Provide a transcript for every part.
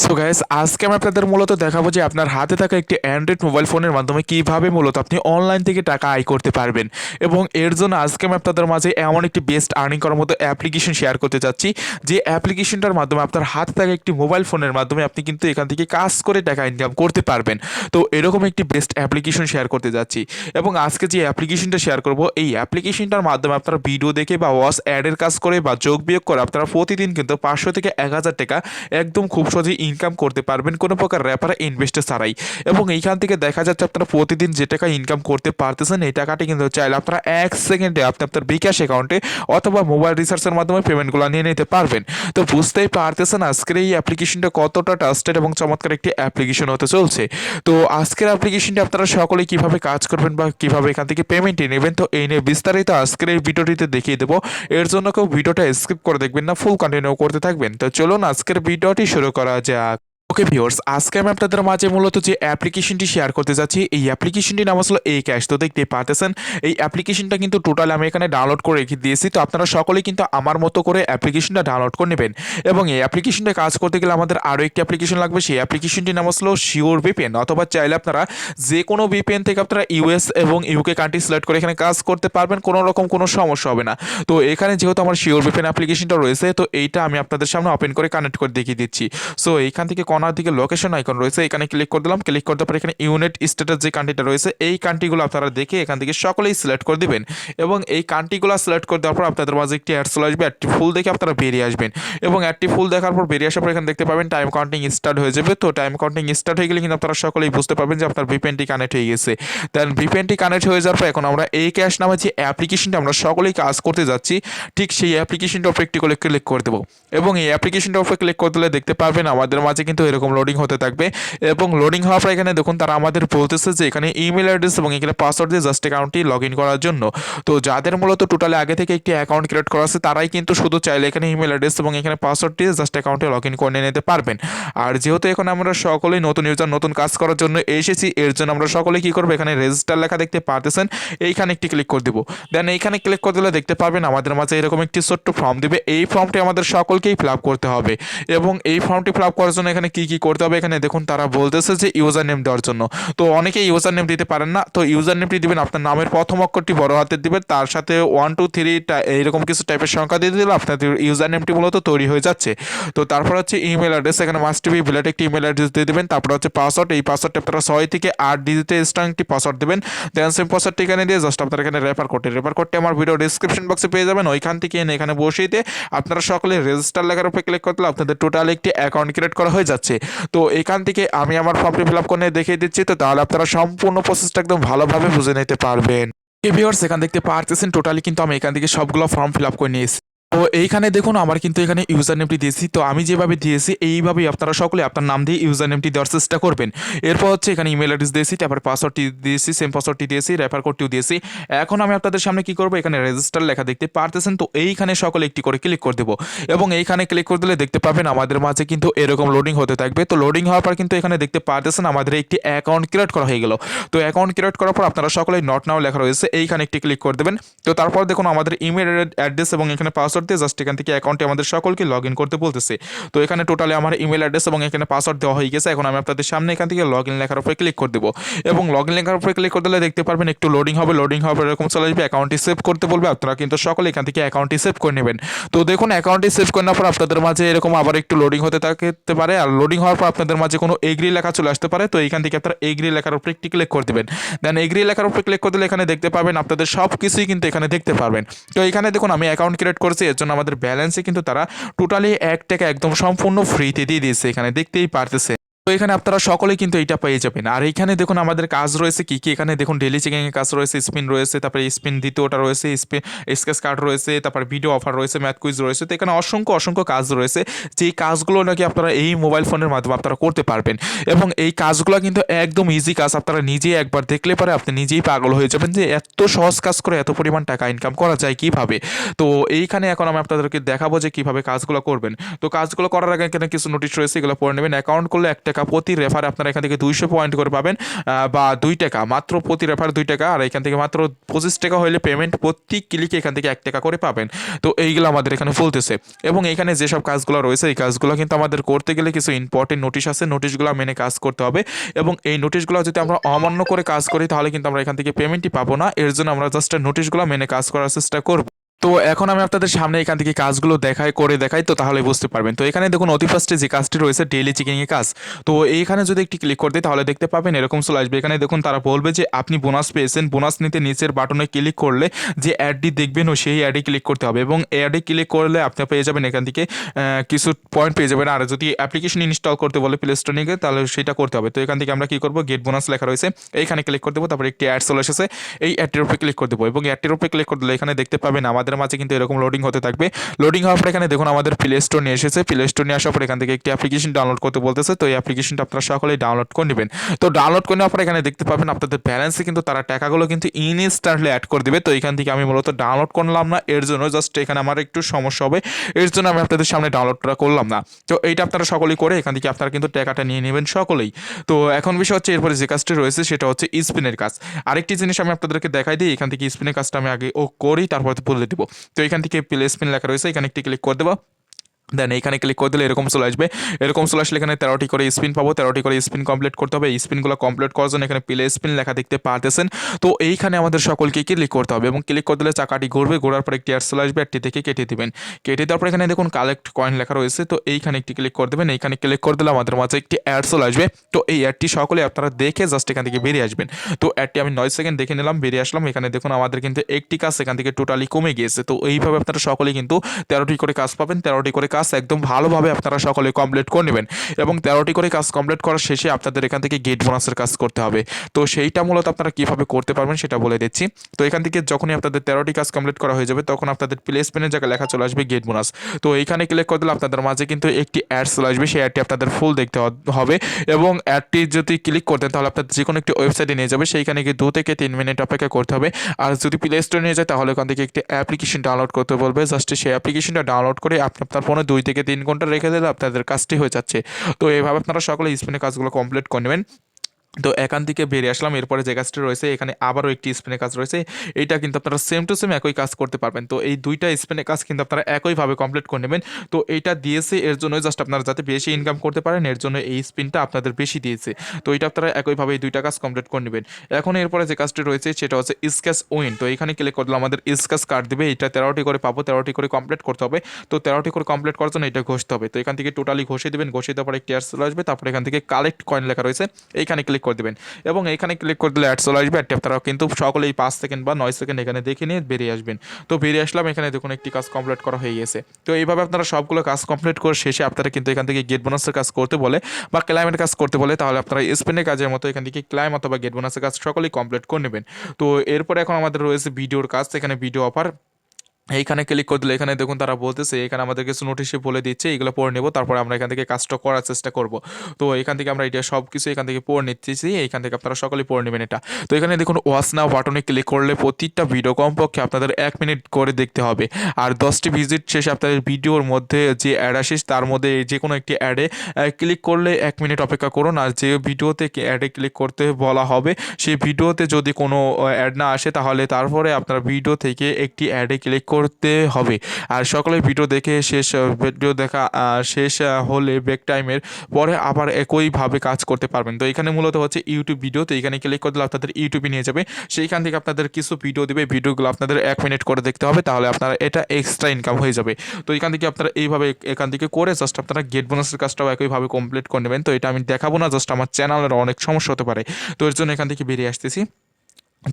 So guys, আজকে আমি আপনাদের মূলত দেখাবো যে আপনার হাতে থাকা একটি অ্যান্ড্রয়েড মোবাইল ফোনের মাধ্যমে কিভাবে মূলত আপনি অনলাইন থেকে টাকা আয় করতে পারবেন। এবং এর জন্য আজকে আমি আপনাদের মাঝে এমন একটি বেস্ট আর্নিং করার মতো অ্যাপ্লিকেশন শেয়ার করতে চাচ্ছি, যে অ্যাপ্লিকেশনটার মাধ্যমে আপনার হাতে থাকা একটি মোবাইল ফোনের মাধ্যমে আপনি কিন্তু এখান থেকে কাজ করে টাকা ইনকাম করতে পারবেন। তো এরকম একটি বেস্ট অ্যাপ্লিকেশন শেয়ার করতে যাচ্ছি। এবং আজকে যে অ্যাপ্লিকেশনটা শেয়ার করব, এই অ্যাপ্লিকেশনটার মাধ্যমে আপনারা ভিডিও দেখে বা ওয়াচ অ্যাডের কাজ করে বা যোগ বিয়োগ করে আপনারা প্রতিদিন কিন্তু 500 থেকে 1000 টাকা একদম খুব সহজেই ইনকাম করতে পারবেন, কোনো প্রকার র্যাপার ইনভেস্টে ছাড়াই। এবং এইখান থেকে দেখা যাচ্ছে আপনারা প্রতিদিন যে টাকা ইনকাম করতে পারতেছেন, এই টাকাটি কিন্তু চাইলে আপনারা 1 সেকেন্ডে আপনি আপনার বিকাশ অ্যাকাউন্টে অথবা মোবাইল রিচার্জের মাধ্যমে পেমেন্টগুলো নিয়ে নিতে পারবেন। তো বুঝতেই পারতেছেন আজকের এই অ্যাপ্লিকেশনটা কতটা ট্রাস্টেড এবং চমৎকার একটি অ্যাপ্লিকেশন হতে চলছে। তো আজকের অ্যাপ্লিকেশনটি আপনারা সকলেই কিভাবে কাজ করবেন বা কিভাবে এখান থেকে পেমেন্ট নেবেন, তো এই নিয়ে বিস্তারিত আজকের এই ভিডিওটিতে দেখিয়ে দেবো। এর জন্য কেউ ভিডিওটা স্কিপ করে দেখবেন না, ফুল কন্টিনিউ করতে থাকবেন। তো চলুন আজকের ভিডিওটি শুরু করা যাক। ওকে ভিউয়ার্স, আজকে আমি আপনাদের মাঝে মূলত যে অ্যাপ্লিকেশনটি শেয়ার করতে যাচ্ছি, এই অ্যাপ্লিকেশনটির নাম আসলে এই ক্যাশ। তো দেখতেই পারতেছেন এই অ্যাপ্লিকেশনটা কিন্তু টোটাল আমি এখানে ডাউনলোড করে রেখে দিয়েছি। তো আপনারা সকলেই কিন্তু আমার মতো করে অ্যাপ্লিকেশনটা ডাউনলোড করে নেবেন। এবং এই অ্যাপ্লিকেশনটা কাজ করতে গেলে আমাদের আরও একটি অ্যাপ্লিকেশন লাগবে। সেই অ্যাপ্লিকেশনটির নাম আসলে শিওর ভিপিএন, অথবা চাইলে আপনারা যে কোনো ভিপিএন থেকে আপনারা ইউএস এবং ইউকে কান্ট্রি সিলেক্ট করে এখানে কাজ করতে পারবেন, কোনো রকম কোনো সমস্যা হবে না। তো এখানে যেহেতু আমার শিওর ভিপিএন অ্যাপ্লিকেশনটা রয়েছে, তো এইটা আমি আপনাদের সামনে ওপেন করে কানেক্ট করে দেখিয়ে দিচ্ছি। সো এইখান থেকে কর্নার দিকে লোকেশন আইকন রয়েছে, এখানে ক্লিক করে দিলাম। ক্লিক করতে পরে এখানে ইউনাইট স্টেটের যে কান্ট্রিটা রয়েছে, এই কান্ট্রিগুলো আপনারা দেখে এখান থেকে সকলেই সিলেক্ট করে দিবেন। এবং এই কান্ট্রিগুলো সিলেক্ট করে দেওয়ার পর আপনাদের মাঝে একটি অ্যাড চলে আসবে, অ্যাডটি ফুল দেখে আপনারা বেরিয়ে আসবেন। এবং অ্যাডটি ফুল দেখার পর বেরিয়ে আসার পর এখানে দেখতে পাবেন টাইম কাউন্টিং স্টার্ট হয়ে যাবে। তো টাইম কাউন্টিং স্টার্ট হয়ে গেলে কিন্তু আপনারা সকলেই বুঝতে পারবেন যে আপনার ভিপিএনটি কানেক্ট হয়ে গেছে। দেন ভিপিএনটি কানেক্ট হয়ে যাওয়ার পর এখন আমরা এই ক্যাশ নামে যে অ্যাপ্লিকেশনটা আমরা সকলেই কাজ করতে যাচ্ছি, ঠিক সেই অ্যাপ্লিকেশনটার উপর একটি করে ক্লিক করে দেবো। এবং এই অ্যাপ্লিকেশনটার উপরে ক্লিক করে দিলে দেখতে পারবেন আমাদের মাঝে কিন্তু এরকম লোডিং হতে থাকবে। এবং লোডিং হওয়ার পর এখানে দেখুন তারা আমাদের বলতেছে যে এখানে ইমেল অ্যাড্রেস এবং এখানে পাসওয়ার্ড দিয়ে জাস্ট অ্যাকাউন্টটি লগ ইন করার জন্য। তো যাদের মূলত টোটালে আগে থেকে একটি অ্যাকাউন্ট ক্রিয়েট করা আছে, তারাই কিন্তু শুধু চাইলে এখানে ইমেল অ্যাড্রেস এবং এখানে পাসওয়ার্ড দিয়ে জাস্ট অ্যাকাউন্টে লগ ইন করে নিতে পারবেন। আর যেহেতু এখন আমরা সকলেই নতুন ইউজার, নতুন কাজ করার জন্য এসেছি, এর জন্য আমরা সকলেই কী করবো, এখানে রেজিস্টার লেখা দেখতে পারতেছেন, এইখানে একটি ক্লিক করে দেবো। দেন এইখানে ক্লিক করে দিলে দেখতে পাবেন আমাদের মাঝে এরকম একটি ছোট্ট ফর্ম দিবে। এই ফর্মটি আমাদের সকলকেই ফিল আপ করতে হবে। এবং এই ফর্মটি ফিল আপ করার জন্য এখানে কী কী করতে হবে, এখানে দেখুন তারা বলতেছে যে ইউজার নেম দেওয়ার জন্য। তো অনেকেই ইউজার নেম দিতে পারেন না, তো ইউজার নেমটি দিবেন আপনার নামের প্রথম অক্ষরটি বড় হাতের দিবেন, তার সাথে 1 2 3 এইরকম কিছু টাইপের সংখ্যা দিয়ে দিলে আপনার ইউজার নেমটি মূলত তৈরি হয়ে যাচ্ছে। তো তারপর হচ্ছে ইমেল অ্যাড্রেস, এখানে মাস্ট বি বিলেট একটি ইমেল অ্যাড্রেস দিয়ে দেবেন। তারপর হচ্ছে পাসওয়ার্ড, এই পাসওয়ার্ডটি আপনারা 6 থেকে 8 ডিজিটের স্ট্রং একটি পাসওয়ার্ড দেবেন। দেন সেম পাসওয়ার্ডটি এখানে দিয়ে জাস্ট আপনারা এখানে রেফার কোডটি আমার ভিডিও ডিসক্রিপশন বক্সে পেয়ে যাবেন, ওইখান থেকে এনে এখানে বসিয়ে দিয়ে আপনারা সকলে রেজিস্টার লেখার উপরে ক্লিক করলে আপনাদের টোটাল একটি অ্যাকাউন্ট ক্রিয়েট করা হয়ে যাচ্ছে। তো এখান থেকে আমি আমার ফর্মটি ফিল আপ করে দেখিয়ে দিচ্ছি, তো তাহলে আপনারা সম্পূর্ণ প্রসেসটা একদম ভালোভাবে বুঝে নিতে পারবেন। ভিউয়ার্স, এখান দেখতে পারতেছেন টোটালি কিন্তু আমি এখান থেকে সবগুলো ফর্ম ফিল আপ করে নিয়েছি। তো এইখানে দেখুন আমার কিন্তু এখানে ইউজার নেমটি দিয়েছি, তো আমি যেভাবে দিয়েছি এইভাবেই আপনারা সকলে আপনার নাম দিয়ে ইউজার নেমটি দেওয়ার চেষ্টা করবেন। এরপর হচ্ছে এখানে ইমেল অ্যাড্রেস দিয়েছি, তারপরে পাসওয়ার্ডটি দিয়েছি, সেম পাসওয়ার্ডটি দিয়েছি, রেফার কোডটিও দিয়েছি। এখন আমি আপনাদের সামনে কি করবো, এখানে রেজিস্টার লেখা দেখতে পারতেছেন, তো এইখানে সকলে একটি করে ক্লিক করে দেবো। এবং এইখানে ক্লিক করে দিলে দেখতে পাবেন আমাদের মাঝে কিন্তু এরকম লোডিং হতে থাকবে। তো লোডিং হওয়ার পর কিন্তু এখানে দেখতে পারতেছেন আমাদের একটি অ্যাকাউন্ট ক্রিয়েট করা হয়ে গেল। তো অ্যাকাউন্ট ক্রিয়েট করার পর আপনারা সকলে নট নাও লেখা রয়েছে, এইখানে একটি ক্লিক করে দেবেন। তো তারপর দেখুন আমাদের ইমেল অ্যাড্রেস এবং এখানে পাসওয়ার্ড দিয়ে জাস্ট এখান থেকে অ্যাকাউন্টে আমাদের সকলকে লগ ইন করতে বলতেছে। তো এখানে টোটালি আমার ইমেল অ্যাড্রেস এবং এখানে পাসওয়ার্ড দেওয়া হয়ে গেছে। এখন আমি আপনাদের সামনে এখান থেকে লগ ইন লেখার উপরে ক্লিক করে দেবো। এবং লগ ইন লেখার উপরে ক্লিক করে দিলে দেখতে পারবেন একটু লোডিং হবে, লোডিং হবে এরকম চলে আসবে, অ্যাকাউন্টটি সেভ করতে বলবে। আপনারা কিন্তু সকলে এখান থেকে অ্যাকাউন্টটি সেভ করে নেবেন। তো দেখুন অ্যাকাউন্টটি সেভ করার পর আপনাদের মাঝে এরকম আবার একটু লোডিং হতে থাকতে পারে, আর লোডিং হওয়ার পর আপনাদের মাঝে কোনো এগ্রি লেখা চলে আসতে পারে। তো এইখান থেকে আপনারা এগ্রি লেখার উপরে একটি ক্লিক করে দেবেন। দেন এগ্রি লেখার উপরে ক্লিক করে দিলে এখানে দেখতে পাবেন আপনাদের সব কিছুই কিন্তু এখানে দেখতে পারবেন। তো এখানে দেখুন আমি অ্যাকাউন্ট ক্রিয়েট করেছি, এর জন্য আমাদের ব্যালেন্সে কিন্তু তারা টোটালি 1 টাকা একদম সম্পূর্ণ ফ্রিতে দিয়ে দিয়েছে, এখানে দেখতেই পারতেছে। তো এখানে আপনারা সকলেই কিন্তু এইটা পেয়ে যাবেন। আর এখানে দেখুন আমাদের কাজ রয়েছে কি কি, এখানে দেখুন ডেলি চেকিংয়ের কাজ রয়েছে, স্পিন রয়েছে, তারপরে স্পিন দ্বিতীয়টা রয়েছে, স্পিন স্কেচ কার্ড রয়েছে, তারপর ভিডিও অফার রয়েছে, ম্যাথ কুইজ রয়েছে। তো এখানে অসংখ্য অসংখ্য কাজ রয়েছে, যেই কাজগুলো নাকি আপনারা এই মোবাইল ফোনের মাধ্যমে আপনারা করতে পারবেন। এবং এই কাজগুলো কিন্তু একদম ইজি কাজ, আপনারা নিজেই একবার দেখলে পরে আপনি নিজেই পাগল হয়ে যাবেন যে এত সহজ কাজ করে এত পরিমাণ টাকা ইনকাম করা যায় কীভাবে। তো এইখানে এখন আমি আপনাদেরকে দেখাবো যে কীভাবে কাজগুলো করবেন। তো কাজগুলো করার আগে এখানে কিছু নোটিশ রয়েছে, এগুলো পড়ে নেবেন। অ্যাকাউন্ট করলে 1 টাকা টাকা, প্রতি রেফারে আপনারা এখান থেকে 200 পয়েন্ট করে পাবেন, বা 2 টাকা মাত্র প্রতি রেফার 2 টাকা, আর এখান থেকে মাত্র 25 টাকা হলে পেমেন্ট প্রতি ক্লিকে এখান থেকে 1 টাকা করে পাবেন। তো এইগুলো আমাদের এখানে বলতেছে। এবং এখানে যেসব কাজগুলো রয়েছে এই কাজগুলো কিন্তু আমাদের করতে গেলে কিছু ইম্পর্টেন্ট নোটিশ আছে, নোটিশগুলো মেনে কাজ করতে হবে। এবং এই নোটিশগুলো যদি আমরা অমান্য করে কাজ করি তাহলে কিন্তু আমরা এখান থেকে পেমেন্টই পাবো না। এর জন্য আমরা জাস্ট নোটিশগুলো মেনে কাজ করার চেষ্টা করব। তো এখন আমি আপনাদের সামনে এখান থেকে কাজগুলো দেখাই, তো তাহলে বুঝতে পারবেন। তো এখানে দেখুন অতি ফার্স্টে যে কাজটি রয়েছে ডেইলি চেকিংয়ের কাজ। তো এইখানে যদি একটি ক্লিক করতে তাহলে দেখতে পাবেন এরকম চলে আসবে। এখানে দেখুন তারা বলবে যে আপনি বোনাস পেয়েছেন, বোনাস নিতে নিচের বাটনে ক্লিক করলে যে অ্যাডটি দেখবেন ও সেই অ্যাডে ক্লিক করতে হবে, এবং অ্যাডে ক্লিক করলে আপনি পেয়ে যাবেন এখান থেকে কিছু পয়েন্ট পেয়ে যাবেন। আর যদি অ্যাপ্লিকেশন ইনস্টল করতে বলে প্লে স্টোর নিয়ে তাহলে সেটা করতে হবে। তো এখান থেকে আমরা কী করবো, গেট বোনাস লেখা রয়েছে এইখানে ক্লিক করে দেবো, তারপরে একটি অ্যাড চলে এসেছে, এই অ্যাডটির উপরে ক্লিক করে দেবো। এবং অ্যাডটির উপরে ক্লিক করে দিলে এখানে দেখতে পাবেন আমাদের মাঝে কিন্তু এরকম লোডিং হতে থাকবে। লোডিং হওয়ার পর এখানে দেখুন আমাদের প্লে স্টোর নিয়ে এসেছে, প্লে স্টোর নিয়ে আসার পর এখান থেকে একটি অ্যাপ্লিকেশন ডাউনলোড করতে বলতেছে। তো এই অ্যাপ্লিকেশনটা আপনারা সকলেই ডাউনলোড করে নেবেন। তো ডাউনলোড করে নেওয়ার পর এখানে দেখতে পাবেন আপনাদের ব্যালেন্সে কিন্তু তারা টাকাগুলো কিন্তু ইনস্ট্যান্টলি অ্যাড করে দেবে। তো এখান থেকে আমি মূলত ডাউনলোড করলাম না, এর জন্য জাস্ট এখানে আমার একটু সমস্যা হবে, এর জন্য আমি আপনাদের সামনে ডাউনলোডটা করলাম না। তো এইটা আপনারা সকলেই করে এখান থেকে আপনারা কিন্তু টাকাটা নিয়ে নেবেন সকলেই। তো এখন বিষয় হচ্ছে এরপরে যে কাজটি রয়েছে সেটা হচ্ছে স্পিনের কাজ। আরেকটি জিনিস আমি আপনাদেরকে দেখাই দিই, এখান থেকে স্পিনের কাজটা আমি আগে করি তারপর বলে দেবো। তো এখান থেকে প্লে স্পিন লেখা রয়েছে, এখানে একটি ক্লিক করে দেবো। দেন এইখানে ক্লিক করে দিলে এরকম চলে আসবে। এরকম চলে আসলে এখানে 13টি করে স্পিন পাবো, 13টি করে স্পিন কমপ্লিট করতে হবে। স্পিনগুলো কমপ্লিট করার জন্য এখানে প্লে স্পিন লেখা দেখতে পারতেছেন। তো এইখানে আমাদের সকলকে ক্লিক করতে হবে, এবং ক্লিক করে দিলে চাকাটি ঘুরবে, ঘোরার পর একটি অ্যাড চলে আসবে, অ্যাডটি থেকে কেটে দিবেন। কেটে দেওয়ার পর এখানে দেখুন কালেক্ট কয়েন লেখা রয়েছে, তো এইখানে একটি ক্লিক করে দেবেন। এইখানে ক্লিক করে দিলে আমাদের মাঝে একটি অ্যাড চলে আসবে। তো এই অ্যাডটি সকলে আপনারা দেখে জাস্ট এখান থেকে বেরিয়ে আসবেন। তো অ্যাডটি আমি 9 সেকেন্ড দেখে নিলাম, বেরিয়ে আসলাম। এখানে দেখুন আমাদের কিন্তু একটি কাজ এখান থেকে টোটালি কমে গিয়েছে। তো এইভাবে আপনারা সকলেই কিন্তু 13টি করে কাজ পাবেন, 13টি করে কাজ একদম ভালোভাবে আপনারা সকলে কমপ্লিট করে নেবেন। এবং 13টি করে কাজ কমপ্লিট করার শেষে আপনাদের এখান থেকে গেট বোনাসের কাজ করতে হবে। তো সেইটা মূলত আপনারা কীভাবে করতে পারবেন সেটা বলে দিচ্ছি। তো এখান থেকে যখনই আপনাদের 13টি কাজ কমপ্লিট করা হয়ে যাবে তখন আপনাদের প্লে স্পিনের জায়গায় লেখা চলে আসবে গেট বোনাস। তো এইখানে ক্লিক করে দিলে আপনাদের মাঝে কিন্তু একটি অ্যাড চলে আসবে, সেই অ্যাডটি আপনাদের ফুল দেখতে হবে। এবং অ্যাডটি যদি ক্লিক করতেন তাহলে আপনাদের যে কোনো একটি ওয়েবসাইটে নিয়ে যাবে, সেইখানে গিয়ে 2 থেকে 3 মিনিট অপেক্ষা করতে হবে। আর যদি প্লে স্টোরে নিয়ে যায় তাহলে ওখান থেকে একটি অ্যাপ্লিকেশন ডাউনলোড করতে বলবে, জাস্ট সেই অ্যাপ্লিকেশনটা ডাউনলোড করে আপনি আপনার ফোনে 2 থেকে 3 ঘন্টা রেখে দিলে আপনাদের কাজটি হয়ে যাচ্ছে। তো এইভাবে আপনারা সকলে স্পিনের কাজগুলো কমপ্লিট করে নেবেন। তো এখান থেকে বেরিয়ে আসলাম। এরপরে যে কাজটি রয়েছে এখানে আবারও একটি স্পিনের কাজ রয়েছে, এইটা কিন্তু আপনারা সেম টু সেম একই কাজ করতে পারবেন। তো এই দুইটা স্পিনের কাজ কিন্তু আপনারা একইভাবে কমপ্লিট করে নেবেন। তো এইটা দিয়েছে এর জন্য জাস্ট আপনারা যাতে বেশি ইনকাম করতে পারেন, এর জন্য এই স্পিনটা আপনাদের বেশি দিয়েছে। তো এইটা আপনারা একইভাবে এই দুইটা কাজ কমপ্লিট করে নেবেন। এখন এরপরে যে কাজটি রয়েছে সেটা হচ্ছে স্ক্যাচ উইন। তো এখানে ক্লিক করলে আমাদের স্ক্যাচ কার্ড দেবে, এটা 13টি করে পাবো, 13টি করে কমপ্লিট করতে হবে। তো 13টি করে কমপ্লিট করার জন্য এটা ঘষতে হবে। তো এখান থেকে টোটালি ঘষে দেবেন, ঘষে দেওয়ার পর একটি অ্যাড চলে আসবে, তারপরে এখান থেকে কালেক্ট কয়েন লেখা রয়েছে এইখানে ক্লিক করে দেবেন। এবং এখানে ক্লিক করে দিলে অ্যাড চলে আসবে। অ্যাডটি আপনারা কিন্তু সকলেই 5 সেকেন্ড বা 9 সেকেন্ড এখানে দেখে নিয়ে বেরিয়ে আসবেন। তো বেরিয়ে আসলাম, এখানে দেখুন একটি কাজ কমপ্লিট করা হয়ে গেছে। তো এইভাবে আপনারা সবগুলো কাজ কমপ্লিট করে শেষে আপনারা কিন্তু এখান থেকে গেট বোনাসের কাজ করতে বলে বা ক্লাইমের কাজ করতে বলে, তাহলে আপনারা স্পিনের কাজের মতো এখান থেকে ক্লাইম অথবা গেট বোনাসের কাজ সকলেই কমপ্লিট করে নেবেন। তো এরপরে এখন আমাদের রয়েছে ভিডিওর কাজ, এখানে ভিডিও অফার এইখানে ক্লিক করে দিলে এখানে দেখুন তারা বলতেছে এখানে আমাদের কিছু নোটিশে বলে দিচ্ছে, এগুলো পড়ে নেব, তারপরে আমরা এখান থেকে কাজটা করার চেষ্টা করব। তো এখান থেকে আমরা এটা সব কিছু এখান থেকে পড়ে নিচ্ছি, এইখান থেকে আপনারা সকলেই পড়ে নেবেন এটা। তো এখানে দেখুন ওয়াচ নাও বাটনে ক্লিক করলে প্রতিটা ভিডিও কমপক্ষে আপনাদের 1 মিনিট করে দেখতে হবে। আর 10টি ভিজিট শেষে আপনাদের ভিডিওর মধ্যে যে অ্যাড আসে তার মধ্যে যে কোনো একটি অ্যাডে ক্লিক করলে 1 মিনিট অপেক্ষা করুন। আর যে ভিডিওতে অ্যাডে ক্লিক করতে বলা হবে সেই ভিডিওতে যদি কোনো অ্যাড না আসে তাহলে তারপরে আপনার ভিডিও থেকে একটি অ্যাডে ক্লিক করতে হবে। আর সকলে ভিডিও দেখে ভিডিও দেখা শেষ হলে ব্রেক টাইমের পরে আবার একইভাবে কাজ করতে পারবেন। তো এখানে মূলত হচ্ছে ইউটিউব ভিডিও। তো এখানে ক্লিক করে দিলে আপনাদের ইউটিউবে নিয়ে যাবে, সেইখান থেকে আপনাদের কিছু ভিডিও দেবে, ভিডিওগুলো আপনাদের 1 মিনিট করে দেখতে হবে, তাহলে আপনারা এটা এক্সট্রা ইনকাম হয়ে যাবে। তো এখান থেকে আপনারা এইভাবে এখান থেকে করে জাস্ট আপনারা গেট বোনাসের কাজটাও একইভাবে কমপ্লিট করে নেবেন। তো এটা আমি দেখাবো না, জাস্ট আমার চ্যানেলের অনেক সমস্যা হতে পারে, তো এর জন্য এখান থেকে বেরিয়ে আসতেছি।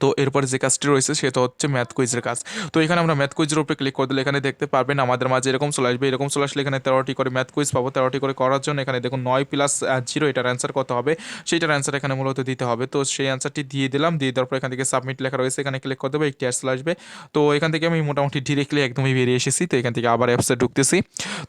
তো এরপরে যে কাজটি রয়েছে সেটা হচ্ছে ম্যাথ কুইজের কাজ। তো এখানে আমরা ম্যাথ কুইজের উপরে ক্লিক করে দিলে এখানে দেখতে পারবেন আমাদের মাঝে এরকম চলে আসবে। এরকম চলে আসলে এখানে 13টি করে ম্যাথ কুইজ পাবো। 13টি করে করার জন্য এখানে দেখুন 9 + 0 এটার অ্যান্সার কত হবে সেইটার অ্যান্সার এখানে মূলত দিতে হবে। তো সেই অ্যান্সারটি দিয়ে দিলাম, দিয়ে দেওয়ার পর এখান থেকে সাবমিট লেখা রয়েছে, এখানে ক্লিক করে দেবো, একটি অ্যাড চলে আসবে। তো এখান থেকে আমি মোটামুটি ডিরেক্টলি একদমই বেরিয়ে এসেছি। তো এখান থেকে আবার অ্যাপসে ঢুকতেছি।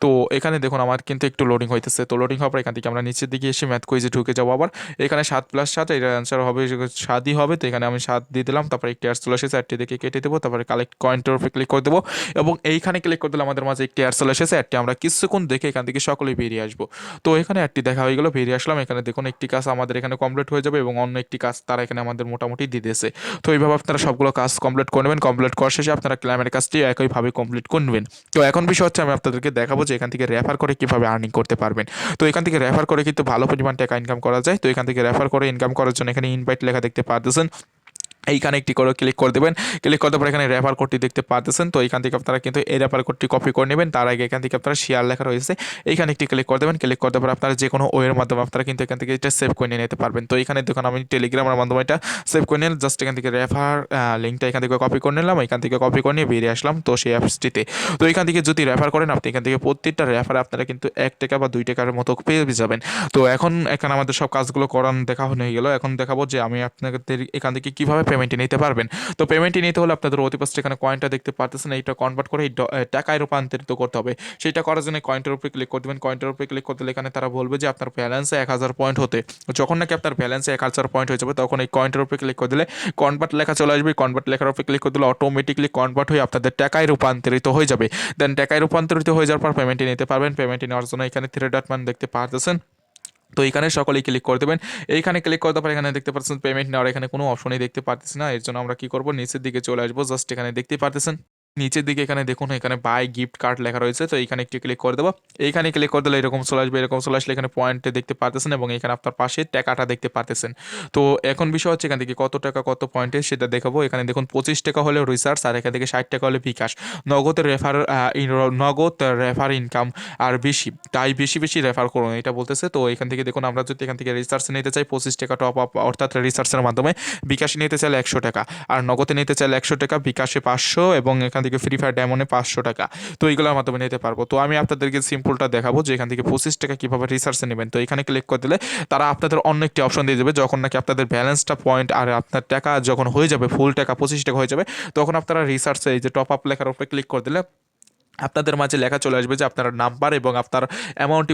তো এখানে দেখুন আমার কিন্তু একটু লোডিং হইতেছে। তো লোডিং হওয়ার পর এখান থেকে আমরা নিচের দিকে এসে ম্যাথ কুইজে ঢুকে যাবো। আবার এখানে 7 + 7 এটার অ্যান্সার হবে 7ই হবে। তো এখানে আমি 7 দিয়ে দিলাম, তারপরে একটি অ্যাড চলে এসেছে, অ্যাডটি দেখে কেটে দেবো, তারপরে কালেক্ট কয়েনটার উপরে ক্লিক করে দেবো এবং এইখানে ক্লিক করে দিলে আমাদের মাঝে একটি অ্যাড চলে এসেছে। অ্যাডটি আমরা কিছুক্ষণ দেখে এখান থেকে সকলেই বেরিয়ে আসবো। তো এখানে অ্যাডটি দেখা হয়ে গেলো, বেরিয়ে আসলাম। এখানে দেখুন একটি কাজ আমাদের এখানে কমপ্লিট হয়ে যাবে এবং অন্য একটি কাজ তারা এখানে আমাদের মোটামুটি দিয়ে দিয়েছে। তো এইভাবে আপনারা সবগুলো কাজ কমপ্লিট করে নেবেন। কমপ্লিট করার শেষে আপনারা ক্লাইমের কাজটি একইভাবে কমপ্লিট করে নেবেন। তো এখন বিষয় হচ্ছে আমি আপনাদেরকে দেখাবো যে এখান থেকে রেফার করে কীভাবে আর্নিং করতে পারবেন। তো এখান থেকে রেফার করে কিন্তু ভালো পরিমাণ টাকা ইনকাম করা যায়। তো এখান থেকে রেফার করে ইনকাম করার জন্য এখানে ইনভাইট লেখা দেখতে পাচ্ছেন, এইখানে একটি করে ক্লিক করে দেবেন। ক্লিক করতে পরে এখানে রেফার কোডটি দেখতে পাচ্ছেন। তো এইখান থেকে আপনারা কিন্তু এই রেফার কোডটি কপি করে নেবেন। তার আগে এখান থেকে আপনারা শেয়ার লেখা রয়েছে, এইখানে একটি ক্লিক করে দেবেন। ক্লিক করতে পরে আপনারা যে কোনো ওয়ের মাধ্যমে আপনারা কিন্তু এখান থেকে এটা সেভ করে নিয়ে নিতে পারবেন। তো এখানে দেখুন আমি টেলিগ্রামের মাধ্যমে এটা সেভ করে নিলাম। জাস্ট এখান থেকে রেফার লিঙ্কটা এখান থেকে কপি করে নিলাম, এখান থেকে কপি করে নিয়ে বেরিয়ে আসলাম তো সেই অ্যাপসটিতে। তো এখান থেকে যদি রেফার করেন আপনি এখান থেকে প্রত্যেকটা রেফারে আপনারা কিন্তু 1 টাকা বা 2 টাকার মতো পেয়ে যাবেন। তো এখন এখানে আমাদের সব কাজগুলো করান দেখা হয়ে গেল। এখন দেখাবো যে আমি আপনাদের এখান থেকে কীভাবে পেমেন্টটি নিতে পারবেন। তো পেমেন্টটি নিতে হলে আপনাদের অতি পাশে এখানে কয়েনটা দেখতে পাচ্ছেন, এইটা কনভার্ট করে টাকায় রূপান্তরিত করতে হবে। সেইটা করার জন্য কয়েনটার উপরে ক্লিক করে দেবেন। কয়েনটার উপরে ক্লিক করতে এখানে তারা বলবে যে আপনার ব্যালেন্সে 1000 পয়েন্ট হতে, যখন নাকি আপনার ব্যালেন্সে 1000 পয়েন্ট হয়ে যাবে তখন এই কয়েনটার উপরে ক্লিক করে দিলে কনভার্ট লেখা চলে আসবে। কনভার্ট লেখার উপরে ক্লিক করে দিলে অটোমেটিকলি কনভার্ট হয়ে আপনাদের টাকায় রূপান্তরিত হয়ে যাবে। দেন টাকায় রূপান্তরিত হয়ে যাওয়ার পর পেমেন্টটি নিতে পারবেন। পেমেন্টটি নেওয়ার জন্য এখানে 3 ডট মান দেখতে পাচ্ছেন, তো এখানে সকলেই ক্লিক করে দেবেন। এইখানে ক্লিক করতে পারে এখানে দেখতে পাচ্ছেন পেমেন্ট নেওয়ার এখানে কোনো অপশনই দেখতে পাচ্ছি না। এর জন্য আমরা কি করব, নিচের দিকে চলে আসবো। জাস্ট এখানে দেখতে পাচ্ছেন নিচের দিকে এখানে দেখুন এখানে বাই গিফট কার্ড লেখা রয়েছে। তো এইখানে একটি ক্লিক করে দেবো। এইখানে ক্লিক করে দিলে এরকম চলে আসবে। এরকম চলে আসলে এখানে পয়েন্টে দেখতে পাচ্ছেন এবং এখানে আপনার পাশে টাকাটা দেখতে পাচ্ছেন। তো এখন বিষয় হচ্ছে এখান থেকে কত টাকা কত পয়েন্টে সেটা দেখাবো। এখানে দেখুন 25 টাকা হলে রিসার্চ, আর এখান থেকে 60 টাকা হলে বিকাশ। নগদ রেফার ইনকাম আর বেশি, তাই বেশি বেশি রেফার করুন এটা বলতেছে। তো এখান থেকে দেখুন আমরা যদি এখান থেকে রিসার্চ নিতে চাই 25 টাকা টপ আপ, অর্থাৎ রিসার্চের মাধ্যমে। বিকাশে নিতে চাইলে 100 টাকা, আর নগদে নিতে চাইলে 100 টাকা, বিকাশে 500 এবং এখান থেকে ফ্রি ফায়ার ডায়মন্ডে 500 টাকা। তো এইগুলোর মাধ্যমে নিতে পারবো। তো আমি আপনাদেরকে সিম্পলটা দেখাবো যে এখান থেকে 25 টাকা কীভাবে রিসার্চে নেবেন। তো এখানে ক্লিক করে দিলে তারা আপনাদের অন্য একটি অপশন দিয়ে দেবে, যখন নাকি আপনাদের ব্যালেন্সটা পয়েন্ট আর আপনার টাকা যখন হয়ে যাবে ফুল টাকা 25 টাকা হয়ে যাবে, তখন আপনারা রিসার্চে এই যে টপ আপ লেখার উপরে ক্লিক করে দিলে আপনাদের মাঝে লেখা চলে আসবে যে আপনার নাম্বার এবং আপনার অ্যামাউন্টটি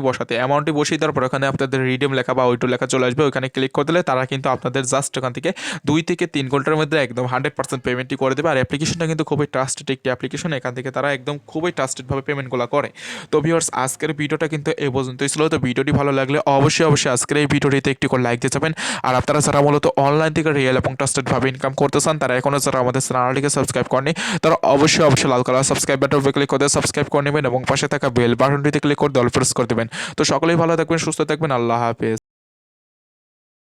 বসিয়ে দেওয়ার পর ওখানে আপনাদের রিডিম লেখা বা ওইটু লেখা চলে আসবে। ওইখানে ক্লিক করে দিলে তারা কিন্তু আপনাদের জাস্ট ওখান থেকে 2 থেকে 3 ঘন্টার মধ্যে একদম 100% পেমেন্টটি করে দেবে। আর অ্যাপ্লিকেশনটা কিন্তু খুবই ট্রাস্টেড একটি অ্যাপ্লিকেশন, এখান থেকে তারা একদম খুবই ট্রাস্টেডভাবে পেমেন্টগুলো করে। তো ভিউয়ার্স আজকের ভিডিওটা কিন্তু এ পর্যন্তই ছিল। তো ভিডিওটি ভালো লাগলে অবশ্যই আজকের এই ভিডিওটিতে একটি করে লাইক দিয়ে যাবেন। আর আপনারা যারা মূলত অনলাইন থেকে রিয়েল এবং ট্রাস্টেডভাবে ইনকাম করতে চান, তারা এখনও যারা আমাদের চ্যানেলটিকে সাবস্ক্রাইব করেনি তারা অবশ্যই লাল কালার সাবস্ক্রাইব বাটন উপরে ক্লিক করে সাবস্ক্রাইব করে নেবেন এবং পাশে থাকা বেল বাটনটিতে ক্লিক করে অল প্রেস করে দেবেন। তো সকলেই ভালো থাকবেন, সুস্থ থাকবেন, আল্লাহ হাফেজ।